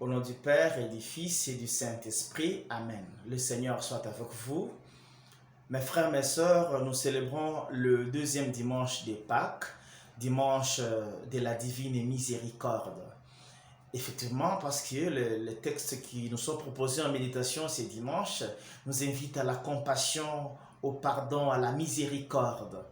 Au nom du Père et du Fils et du Saint-Esprit. Amen. Le Seigneur soit avec vous. Mes frères, mes sœurs, nous célébrons le deuxième dimanche des Pâques, dimanche de la divine miséricorde. Effectivement, parce que le texte qui nous sont proposés en méditation ce dimanche nous invite à la compassion, au pardon, à la miséricorde.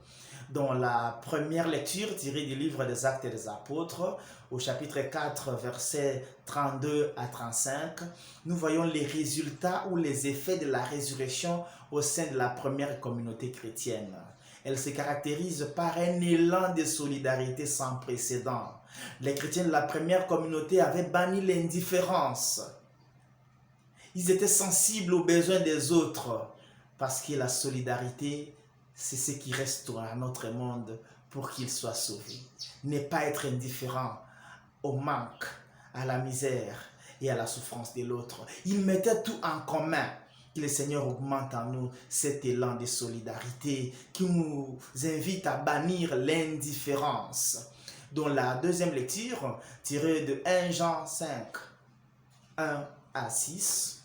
Dans la première lecture tirée du livre des Actes des Apôtres, au chapitre 4, versets 32 à 35, nous voyons les résultats ou les effets de la résurrection au sein de la première communauté chrétienne. Elle se caractérise par un élan de solidarité sans précédent. Les chrétiens de la première communauté avaient banni l'indifférence. Ils étaient sensibles aux besoins des autres parce que la solidarité, c'est ce qui restaure notre monde pour qu'il soit sauvé. Ne pas être indifférent au manque, à la misère et à la souffrance de l'autre. Ils mettaient tout en commun. Que le Seigneur augmente en nous cet élan de solidarité qui nous invite à bannir l'indifférence. Dans la deuxième lecture, tirée de 1 Jean 5, 1 à 6,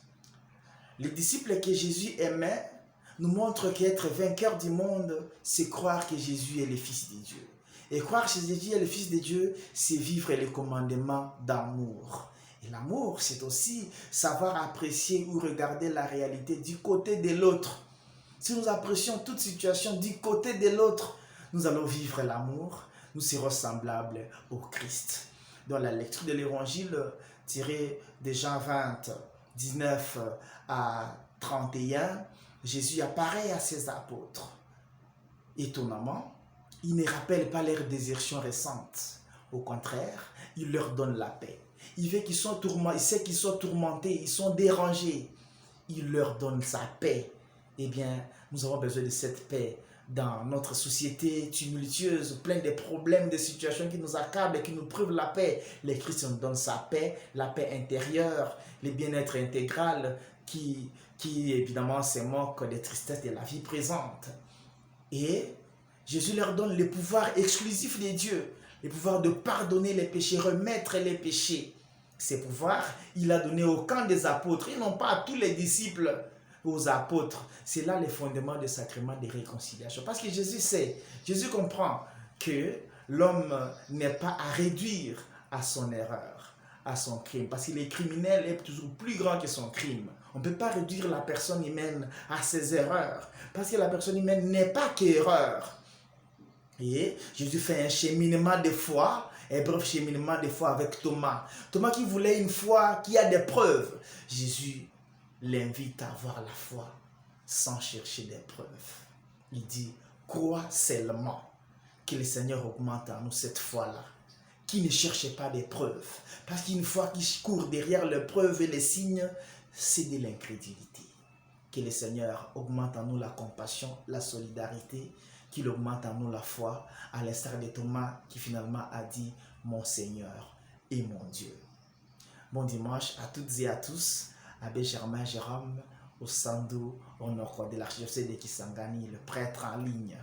les disciples que Jésus aimait nous montrent qu'être vainqueur du monde, c'est croire que Jésus est le Fils de Dieu. Et croire que Jésus est le Fils de Dieu, c'est vivre les commandements d'amour. Et l'amour, c'est aussi savoir apprécier ou regarder la réalité du côté de l'autre. Si nous apprécions toute situation du côté de l'autre, nous allons vivre l'amour, nous serons semblables au Christ. Dans la lecture de l'Évangile tirée de Jean 20, 19 à 31, Jésus apparaît à ses apôtres. Étonnamment, il ne rappelle pas leur désertion récente. Au contraire, il leur donne la paix. Il sait qu'ils sont tourmentés, ils sont dérangés. Il leur donne sa paix. Eh bien, nous avons besoin de cette paix dans notre société tumultueuse, pleine de problèmes, de situations qui nous accablent et qui nous privent la paix. Le Christ nous donne sa paix, la paix intérieure, le bien-être intégral qui évidemment se moque des tristesses de la vie présente. Et Jésus leur donne le pouvoir exclusif de Dieu, le pouvoir de pardonner les péchés, remettre les péchés. Ces pouvoirs, il a donné au camp des apôtres, et non pas à tous les disciples, aux apôtres. C'est là le fondement du sacrement de réconciliation. Parce que Jésus sait, Jésus comprend que l'homme n'est pas à réduire à son erreur, à son crime. Parce que le criminel est toujours plus grand que son crime. On ne peut pas réduire la personne humaine à ses erreurs. Parce que la personne humaine n'est pas qu'erreur. Et Jésus fait un cheminement de foi, un bref cheminement de foi avec Thomas. Thomas qui voulait une foi qui a des preuves. Jésus l'invite à avoir la foi sans chercher des preuves. Il dit, crois seulement, que le Seigneur augmente en nous cette foi-là, qui ne cherche pas des preuves. Parce qu'une foi qui court derrière les preuves et les signes, c'est de l'incrédulité. Que le Seigneur augmente en nous la compassion, la solidarité, qu'il augmente en nous la foi, à l'instar de Thomas qui finalement a dit « Mon Seigneur et mon Dieu ». Bon dimanche à toutes et à tous. Abbé Germain Jérôme, au Sandou, au nord de l'archidiocèse de Kisangani, le prêtre en ligne.